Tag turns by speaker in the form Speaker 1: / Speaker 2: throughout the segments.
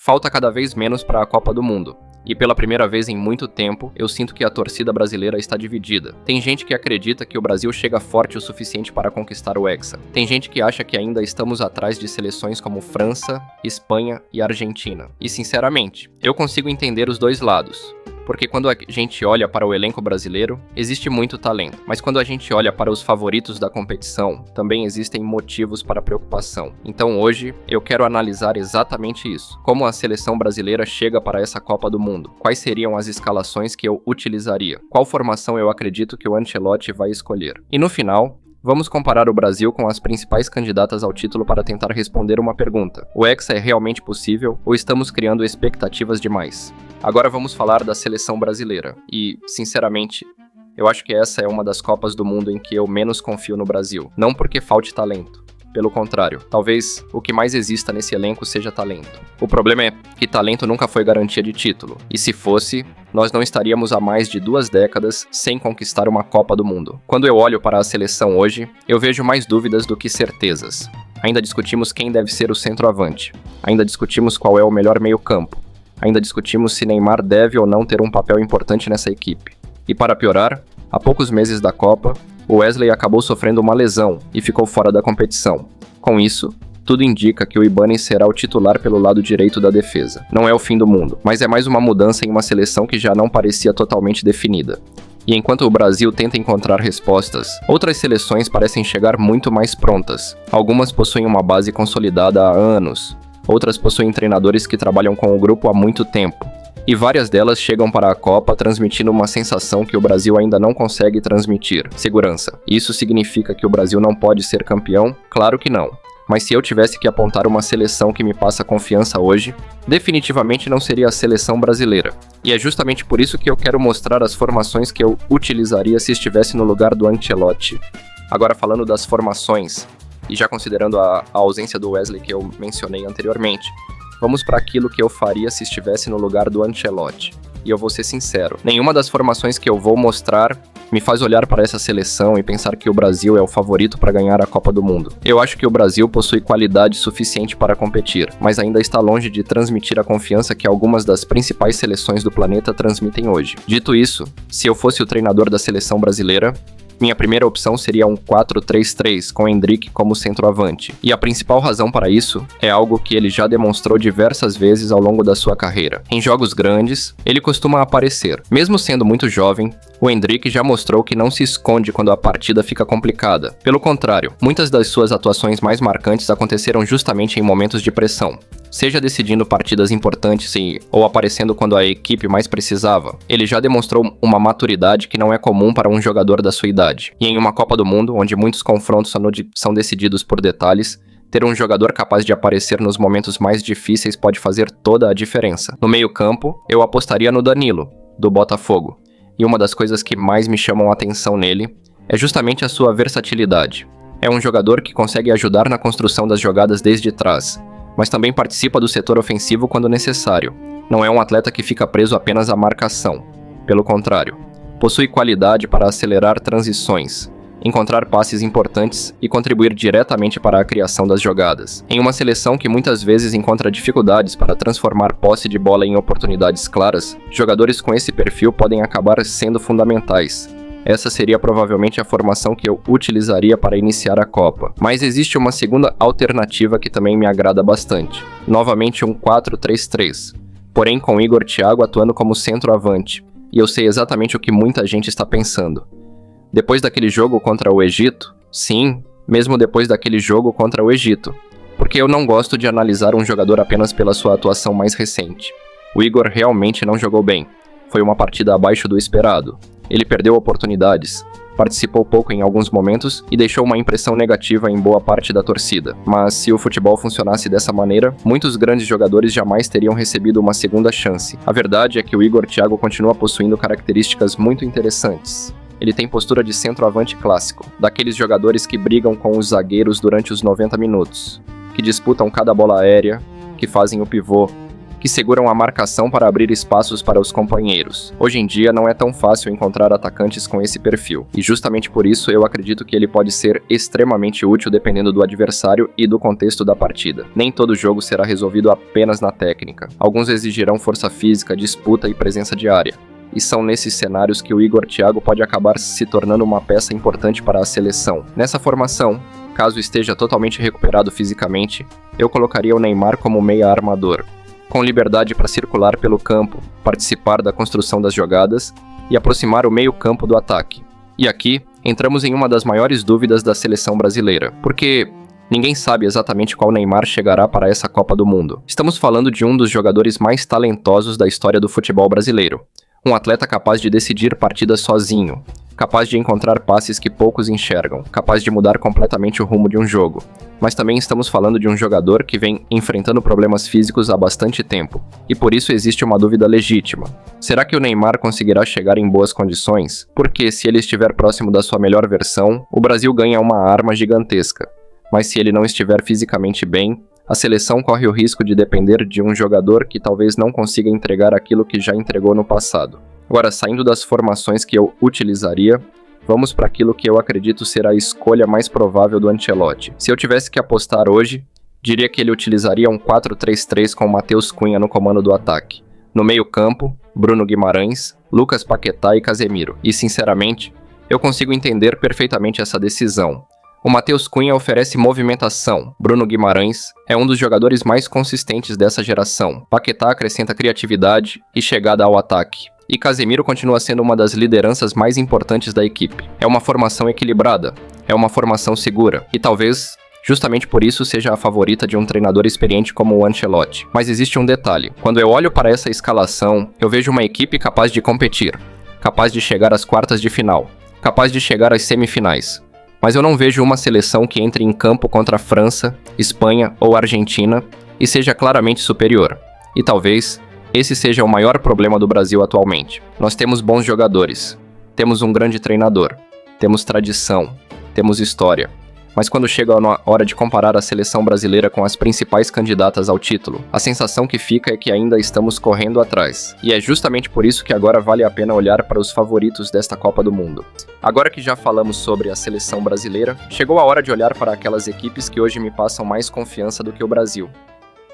Speaker 1: Falta cada vez menos para a Copa do Mundo. E pela primeira vez em muito tempo, eu sinto que a torcida brasileira está dividida. Tem gente que acredita que o Brasil chega forte o suficiente para conquistar o Hexa. Tem gente que acha que ainda estamos atrás de seleções como França, Espanha e Argentina. E sinceramente, eu consigo entender os dois lados. Porque quando a gente olha para o elenco brasileiro, existe muito talento. Mas quando a gente olha para os favoritos da competição, também existem motivos para preocupação. Então hoje, eu quero analisar exatamente isso. Como a seleção brasileira chega para essa Copa do Mundo? Quais seriam as escalações que eu utilizaria? Qual formação eu acredito que o Ancelotti vai escolher? E no final, vamos comparar o Brasil com as principais candidatas ao título para tentar responder uma pergunta. O Hexa é realmente possível ou estamos criando expectativas demais? Agora vamos falar da seleção brasileira. E, sinceramente, eu acho que essa é uma das Copas do Mundo em que eu menos confio no Brasil. Não porque falte talento. Pelo contrário, talvez o que mais exista nesse elenco seja talento. O problema é que talento nunca foi garantia de título. E se fosse, nós não estaríamos há mais de 2 décadas sem conquistar uma Copa do Mundo. Quando eu olho para a seleção hoje, eu vejo mais dúvidas do que certezas. Ainda discutimos quem deve ser o centroavante. Ainda discutimos qual é o melhor meio-campo. Ainda discutimos se Neymar deve ou não ter um papel importante nessa equipe. E para piorar, há poucos meses da Copa, o Wesley acabou sofrendo uma lesão e ficou fora da competição. Com isso, tudo indica que o Ibanez será o titular pelo lado direito da defesa. Não é o fim do mundo, mas é mais uma mudança em uma seleção que já não parecia totalmente definida. E enquanto o Brasil tenta encontrar respostas, outras seleções parecem chegar muito mais prontas. Algumas possuem uma base consolidada há anos, outras possuem treinadores que trabalham com o grupo há muito tempo. E várias delas chegam para a Copa transmitindo uma sensação que o Brasil ainda não consegue transmitir: segurança. Isso significa que o Brasil não pode ser campeão? Claro que não. Mas se eu tivesse que apontar uma seleção que me passa confiança hoje, definitivamente não seria a seleção brasileira. E é justamente por isso que eu quero mostrar as formações que eu utilizaria se estivesse no lugar do Ancelotti. Agora falando das formações, e já considerando a ausência do Wesley que eu mencionei anteriormente, vamos para aquilo que eu faria se estivesse no lugar do Ancelotti. E eu vou ser sincero, nenhuma das formações que eu vou mostrar me faz olhar para essa seleção e pensar que o Brasil é o favorito para ganhar a Copa do Mundo. Eu acho que o Brasil possui qualidade suficiente para competir, mas ainda está longe de transmitir a confiança que algumas das principais seleções do planeta transmitem hoje. Dito isso, se eu fosse o treinador da seleção brasileira, minha primeira opção seria um 4-3-3, com Endrick como centroavante. E a principal razão para isso é algo que ele já demonstrou diversas vezes ao longo da sua carreira. Em jogos grandes, ele costuma aparecer. Mesmo sendo muito jovem, o Endrick já mostrou que não se esconde quando a partida fica complicada. Pelo contrário, muitas das suas atuações mais marcantes aconteceram justamente em momentos de pressão. Seja decidindo partidas importantes ou aparecendo quando a equipe mais precisava, ele já demonstrou uma maturidade que não é comum para um jogador da sua idade. E em uma Copa do Mundo, onde muitos confrontos são decididos por detalhes, ter um jogador capaz de aparecer nos momentos mais difíceis pode fazer toda a diferença. No meio-campo, eu apostaria no Danilo, do Botafogo. E uma das coisas que mais me chamam a atenção nele é justamente a sua versatilidade. É um jogador que consegue ajudar na construção das jogadas desde trás, mas também participa do setor ofensivo quando necessário. Não é um atleta que fica preso apenas à marcação. Pelo contrário, possui qualidade para acelerar transições, encontrar passes importantes e contribuir diretamente para a criação das jogadas. Em uma seleção que muitas vezes encontra dificuldades para transformar posse de bola em oportunidades claras, jogadores com esse perfil podem acabar sendo fundamentais. Essa seria provavelmente a formação que eu utilizaria para iniciar a Copa. Mas existe uma segunda alternativa que também me agrada bastante. Novamente um 4-3-3, porém com Igor Thiago atuando como centroavante. E eu sei exatamente o que muita gente está pensando. Depois daquele jogo contra o Egito? Sim, mesmo depois daquele jogo contra o Egito. Porque eu não gosto de analisar um jogador apenas pela sua atuação mais recente. O Igor realmente não jogou bem. Foi uma partida abaixo do esperado. Ele perdeu oportunidades, participou pouco em alguns momentos e deixou uma impressão negativa em boa parte da torcida. Mas se o futebol funcionasse dessa maneira, muitos grandes jogadores jamais teriam recebido uma segunda chance. A verdade é que o Igor Thiago continua possuindo características muito interessantes. Ele tem postura de centroavante clássico, daqueles jogadores que brigam com os zagueiros durante os 90 minutos, que disputam cada bola aérea, que fazem o pivô, que seguram a marcação para abrir espaços para os companheiros. Hoje em dia não é tão fácil encontrar atacantes com esse perfil, e justamente por isso eu acredito que ele pode ser extremamente útil dependendo do adversário e do contexto da partida. Nem todo jogo será resolvido apenas na técnica. Alguns exigirão força física, disputa e presença de área. E são nesses cenários que o Igor Thiago pode acabar se tornando uma peça importante para a seleção. Nessa formação, caso esteja totalmente recuperado fisicamente, eu colocaria o Neymar como meia armador, com liberdade para circular pelo campo, participar da construção das jogadas e aproximar o meio-campo do ataque. E aqui, entramos em uma das maiores dúvidas da seleção brasileira, porque ninguém sabe exatamente qual Neymar chegará para essa Copa do Mundo. Estamos falando de um dos jogadores mais talentosos da história do futebol brasileiro, um atleta capaz de decidir partidas sozinho, capaz de encontrar passes que poucos enxergam, capaz de mudar completamente o rumo de um jogo. Mas também estamos falando de um jogador que vem enfrentando problemas físicos há bastante tempo, e por isso existe uma dúvida legítima. Será que o Neymar conseguirá chegar em boas condições? Porque se ele estiver próximo da sua melhor versão, o Brasil ganha uma arma gigantesca. Mas se ele não estiver fisicamente bem, a seleção corre o risco de depender de um jogador que talvez não consiga entregar aquilo que já entregou no passado. Agora, saindo das formações que eu utilizaria, vamos para aquilo que eu acredito ser a escolha mais provável do Ancelotti. Se eu tivesse que apostar hoje, diria que ele utilizaria um 4-3-3 com Matheus Cunha no comando do ataque. No meio-campo, Bruno Guimarães, Lucas Paquetá e Casemiro. E, sinceramente, eu consigo entender perfeitamente essa decisão. O Matheus Cunha oferece movimentação. Bruno Guimarães é um dos jogadores mais consistentes dessa geração. Paquetá acrescenta criatividade e chegada ao ataque. E Casemiro continua sendo uma das lideranças mais importantes da equipe. É uma formação equilibrada, é uma formação segura, e talvez, justamente por isso, seja a favorita de um treinador experiente como o Ancelotti. Mas existe um detalhe. Quando eu olho para essa escalação, eu vejo uma equipe capaz de competir, capaz de chegar às quartas de final, capaz de chegar às semifinais. Mas eu não vejo uma seleção que entre em campo contra a França, Espanha ou Argentina e seja claramente superior. E talvez esse seja o maior problema do Brasil atualmente. Nós temos bons jogadores, temos um grande treinador, temos tradição, temos história. Mas quando chega a hora de comparar a seleção brasileira com as principais candidatas ao título, a sensação que fica é que ainda estamos correndo atrás. E é justamente por isso que agora vale a pena olhar para os favoritos desta Copa do Mundo. Agora que já falamos sobre a seleção brasileira, chegou a hora de olhar para aquelas equipes que hoje me passam mais confiança do que o Brasil.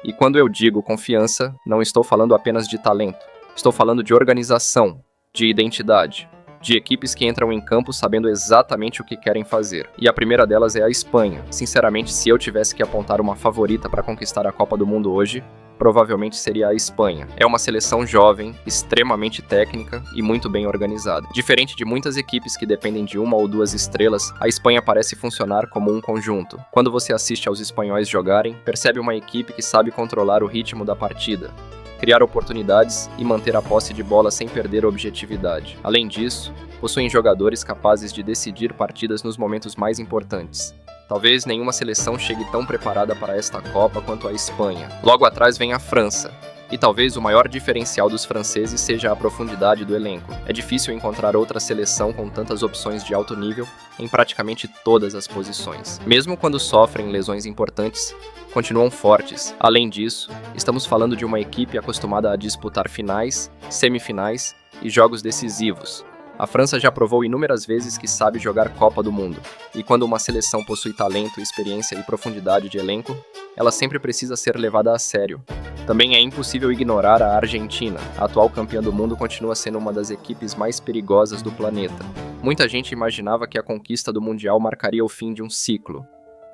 Speaker 1: E quando eu digo confiança, não estou falando apenas de talento. Estou falando de organização, de identidade, de equipes que entram em campo sabendo exatamente o que querem fazer. E a primeira delas é a Espanha. Sinceramente, se eu tivesse que apontar uma favorita para conquistar a Copa do Mundo hoje, provavelmente seria a Espanha. É uma seleção jovem, extremamente técnica e muito bem organizada. Diferente de muitas equipes que dependem de uma ou duas estrelas, a Espanha parece funcionar como um conjunto. Quando você assiste aos espanhóis jogarem, percebe uma equipe que sabe controlar o ritmo da partida, criar oportunidades e manter a posse de bola sem perder objetividade. Além disso, possuem jogadores capazes de decidir partidas nos momentos mais importantes. Talvez nenhuma seleção chegue tão preparada para esta Copa quanto a Espanha. Logo atrás vem a França. E talvez o maior diferencial dos franceses seja a profundidade do elenco. É difícil encontrar outra seleção com tantas opções de alto nível em praticamente todas as posições. Mesmo quando sofrem lesões importantes, continuam fortes. Além disso, estamos falando de uma equipe acostumada a disputar finais, semifinais e jogos decisivos. A França já provou inúmeras vezes que sabe jogar Copa do Mundo, e quando uma seleção possui talento, experiência e profundidade de elenco, ela sempre precisa ser levada a sério. Também é impossível ignorar a Argentina. A atual campeã do mundo continua sendo uma das equipes mais perigosas do planeta. Muita gente imaginava que a conquista do Mundial marcaria o fim de um ciclo,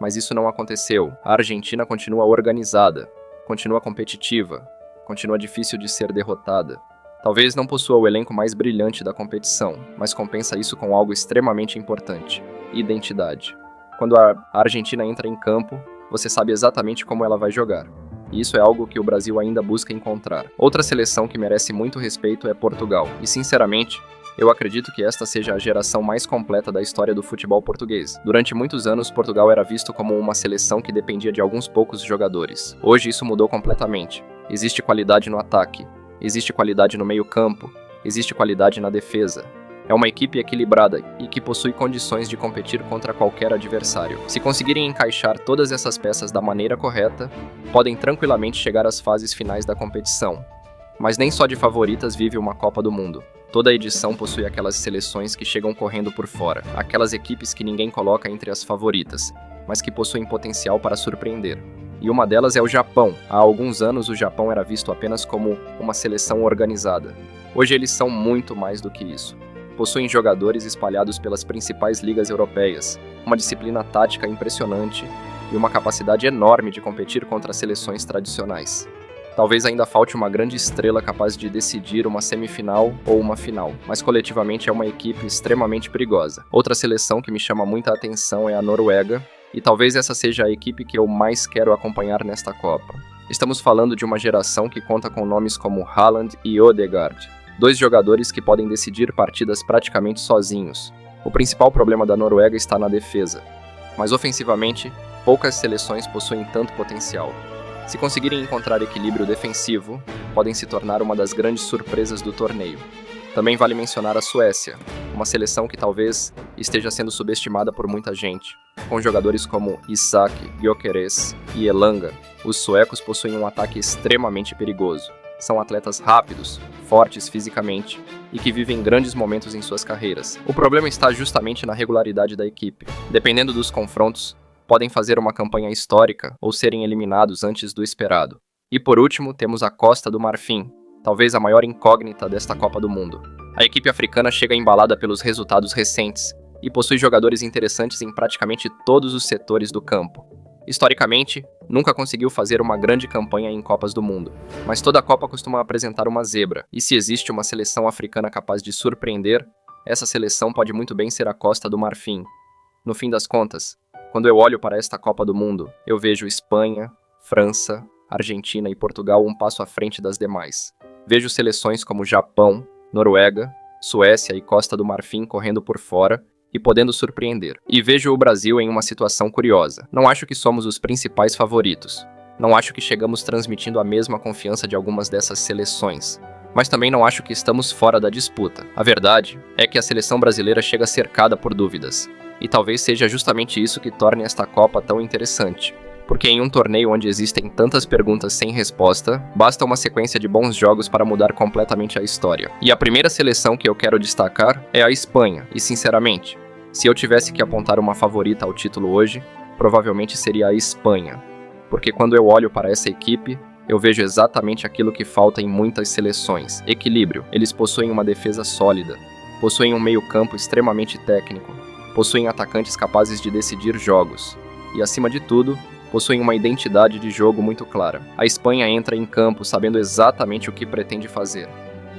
Speaker 1: mas isso não aconteceu. A Argentina continua organizada, continua competitiva, continua difícil de ser derrotada. Talvez não possua o elenco mais brilhante da competição, mas compensa isso com algo extremamente importante: identidade. Quando a Argentina entra em campo, você sabe exatamente como ela vai jogar. E isso é algo que o Brasil ainda busca encontrar. Outra seleção que merece muito respeito é Portugal. E sinceramente, eu acredito que esta seja a geração mais completa da história do futebol português. Durante muitos anos, Portugal era visto como uma seleção que dependia de alguns poucos jogadores. Hoje isso mudou completamente. Existe qualidade no ataque. Existe qualidade no meio-campo, existe qualidade na defesa, É uma equipe equilibrada e que possui condições de competir contra qualquer adversário. Se conseguirem encaixar todas essas peças da maneira correta, podem tranquilamente chegar às fases finais da competição. Mas nem só de favoritas vive uma Copa do Mundo. Toda edição possui aquelas seleções que chegam correndo por fora, aquelas equipes que ninguém coloca entre as favoritas, mas que possuem potencial para surpreender. E uma delas é o Japão. Há alguns anos o Japão era visto apenas como uma seleção organizada. Hoje eles são muito mais do que isso. Possuem jogadores espalhados pelas principais ligas europeias, uma disciplina tática impressionante e uma capacidade enorme de competir contra seleções tradicionais. Talvez ainda falte uma grande estrela capaz de decidir uma semifinal ou uma final, mas coletivamente é uma equipe extremamente perigosa. Outra seleção que me chama muita atenção é a Noruega, e talvez essa seja a equipe que eu mais quero acompanhar nesta Copa. Estamos falando de uma geração que conta com nomes como Haaland e Ødegaard, dois jogadores que podem decidir partidas praticamente sozinhos. O principal problema da Noruega está na defesa, mas ofensivamente, poucas seleções possuem tanto potencial. Se conseguirem encontrar equilíbrio defensivo, podem se tornar uma das grandes surpresas do torneio. Também vale mencionar a Suécia, uma seleção que talvez esteja sendo subestimada por muita gente. Com jogadores como Isak, Gyökeres e Elanga, os suecos possuem um ataque extremamente perigoso. São atletas rápidos, fortes fisicamente e que vivem grandes momentos em suas carreiras. O problema está justamente na regularidade da equipe. Dependendo dos confrontos, podem fazer uma campanha histórica ou serem eliminados antes do esperado. E por último, temos a Costa do Marfim, talvez a maior incógnita desta Copa do Mundo. A equipe africana chega embalada pelos resultados recentes e possui jogadores interessantes em praticamente todos os setores do campo. Historicamente, nunca conseguiu fazer uma grande campanha em Copas do Mundo, mas toda Copa costuma apresentar uma zebra, e se existe uma seleção africana capaz de surpreender, essa seleção pode muito bem ser a Costa do Marfim. No fim das contas, quando eu olho para esta Copa do Mundo, eu vejo Espanha, França, Argentina e Portugal um passo à frente das demais. Vejo seleções como Japão, Noruega, Suécia e Costa do Marfim correndo por fora e podendo surpreender. E vejo o Brasil em uma situação curiosa. Não acho que somos os principais favoritos. Não acho que chegamos transmitindo a mesma confiança de algumas dessas seleções. Mas também não acho que estamos fora da disputa. A verdade é que a seleção brasileira chega cercada por dúvidas. E talvez seja justamente isso que torne esta Copa tão interessante. Porque em um torneio onde existem tantas perguntas sem resposta, basta uma sequência de bons jogos para mudar completamente a história. E a primeira seleção que eu quero destacar é a Espanha, e sinceramente, se eu tivesse que apontar uma favorita ao título hoje, provavelmente seria a Espanha. Porque quando eu olho para essa equipe, eu vejo exatamente aquilo que falta em muitas seleções: equilíbrio. Eles possuem uma defesa sólida, possuem um meio-campo extremamente técnico, possuem atacantes capazes de decidir jogos, e acima de tudo, possuem uma identidade de jogo muito clara. A Espanha entra em campo sabendo exatamente o que pretende fazer.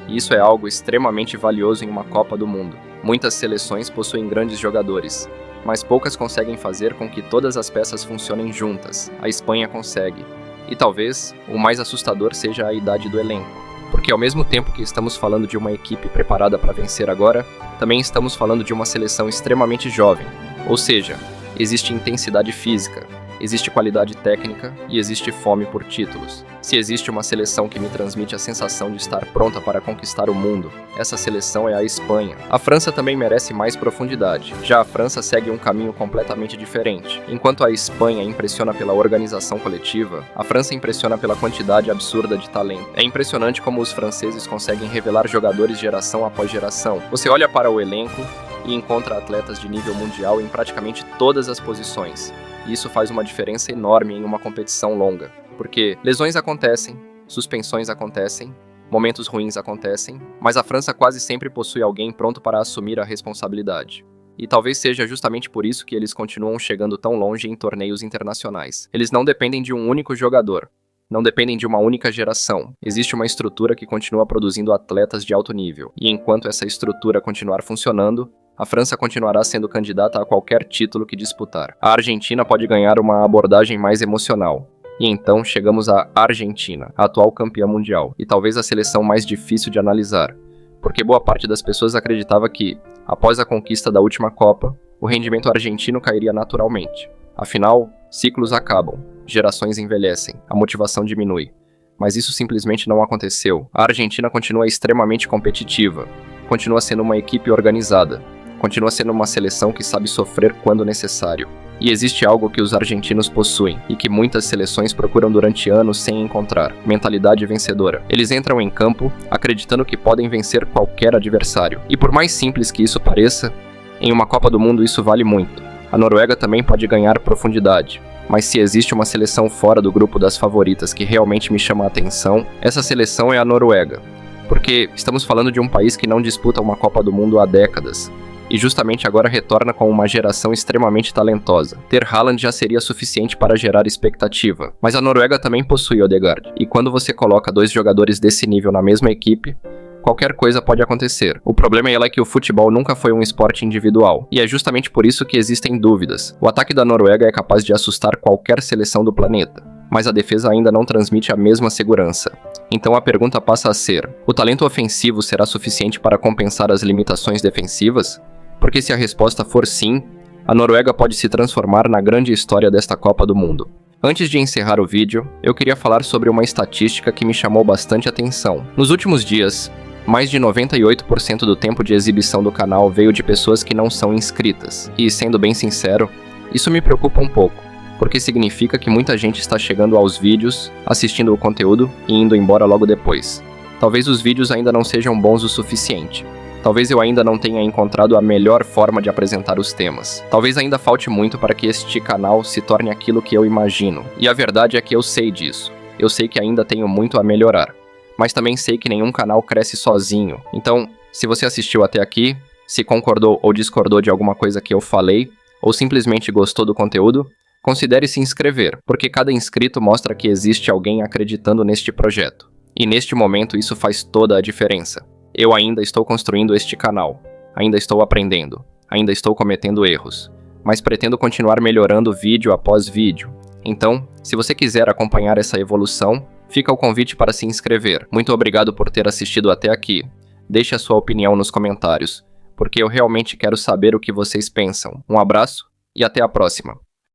Speaker 1: E isso é algo extremamente valioso em uma Copa do Mundo. Muitas seleções possuem grandes jogadores, mas poucas conseguem fazer com que todas as peças funcionem juntas. A Espanha consegue. E talvez o mais assustador seja a idade do elenco. Porque ao mesmo tempo que estamos falando de uma equipe preparada para vencer agora, também estamos falando de uma seleção extremamente jovem. Ou seja, existe intensidade física, existe qualidade técnica e existe fome por títulos. Se existe uma seleção que me transmite a sensação de estar pronta para conquistar o mundo, essa seleção é a Espanha. A França também merece mais profundidade. Já a França segue um caminho completamente diferente. Enquanto a Espanha impressiona pela organização coletiva, a França impressiona pela quantidade absurda de talento. É impressionante como os franceses conseguem revelar jogadores geração após geração. Você olha para o elenco e encontra atletas de nível mundial em praticamente todas as posições. E isso faz uma diferença enorme em uma competição longa, porque lesões acontecem, suspensões acontecem, momentos ruins acontecem, mas a França quase sempre possui alguém pronto para assumir a responsabilidade. E talvez seja justamente por isso que eles continuam chegando tão longe em torneios internacionais. Eles não dependem de um único jogador, não dependem de uma única geração. Existe uma estrutura que continua produzindo atletas de alto nível, e enquanto essa estrutura continuar funcionando, a França continuará sendo candidata a qualquer título que disputar. A Argentina pode ganhar uma abordagem mais emocional. E então chegamos à Argentina, a atual campeã mundial, e talvez a seleção mais difícil de analisar, porque boa parte das pessoas acreditava que, após a conquista da última Copa, o rendimento argentino cairia naturalmente. Afinal, ciclos acabam, gerações envelhecem, a motivação diminui. Mas isso simplesmente não aconteceu. A Argentina continua extremamente competitiva, continua sendo uma equipe organizada, continua sendo uma seleção que sabe sofrer quando necessário. E existe algo que os argentinos possuem e que muitas seleções procuram durante anos sem encontrar: mentalidade vencedora. Eles entram em campo acreditando que podem vencer qualquer adversário. E por mais simples que isso pareça, em uma Copa do Mundo isso vale muito. A Noruega também pode ganhar profundidade. Mas se existe uma seleção fora do grupo das favoritas que realmente me chama a atenção, essa seleção é a Noruega. Porque estamos falando de um país que não disputa uma Copa do Mundo há décadas. E justamente agora retorna com uma geração extremamente talentosa. Ter Haaland já seria suficiente para gerar expectativa. Mas a Noruega também possui Odegaard. E quando você coloca dois jogadores desse nível na mesma equipe, qualquer coisa pode acontecer. O problema é que o futebol nunca foi um esporte individual. E é justamente por isso que existem dúvidas. O ataque da Noruega é capaz de assustar qualquer seleção do planeta. Mas a defesa ainda não transmite a mesma segurança. Então a pergunta passa a ser: o talento ofensivo será suficiente para compensar as limitações defensivas? Porque se a resposta for sim, a Noruega pode se transformar na grande história desta Copa do Mundo. Antes de encerrar o vídeo, eu queria falar sobre uma estatística que me chamou bastante atenção. Nos últimos dias, mais de 98% do tempo de exibição do canal veio de pessoas que não são inscritas. E, sendo bem sincero, isso me preocupa um pouco, porque significa que muita gente está chegando aos vídeos, assistindo o conteúdo e indo embora logo depois. Talvez os vídeos ainda não sejam bons o suficiente. Talvez eu ainda não tenha encontrado a melhor forma de apresentar os temas. Talvez ainda falte muito para que este canal se torne aquilo que eu imagino. E a verdade é que eu sei disso. Eu sei que ainda tenho muito a melhorar. Mas também sei que nenhum canal cresce sozinho. Então, se você assistiu até aqui, se concordou ou discordou de alguma coisa que eu falei, ou simplesmente gostou do conteúdo, considere se inscrever, porque cada inscrito mostra que existe alguém acreditando neste projeto. E neste momento isso faz toda a diferença. Eu ainda estou construindo este canal, ainda estou aprendendo, ainda estou cometendo erros, mas pretendo continuar melhorando vídeo após vídeo. Então, se você quiser acompanhar essa evolução, fica o convite para se inscrever. Muito obrigado por ter assistido até aqui. Deixe a sua opinião nos comentários, porque eu realmente quero saber o que vocês pensam. Um abraço e até a próxima.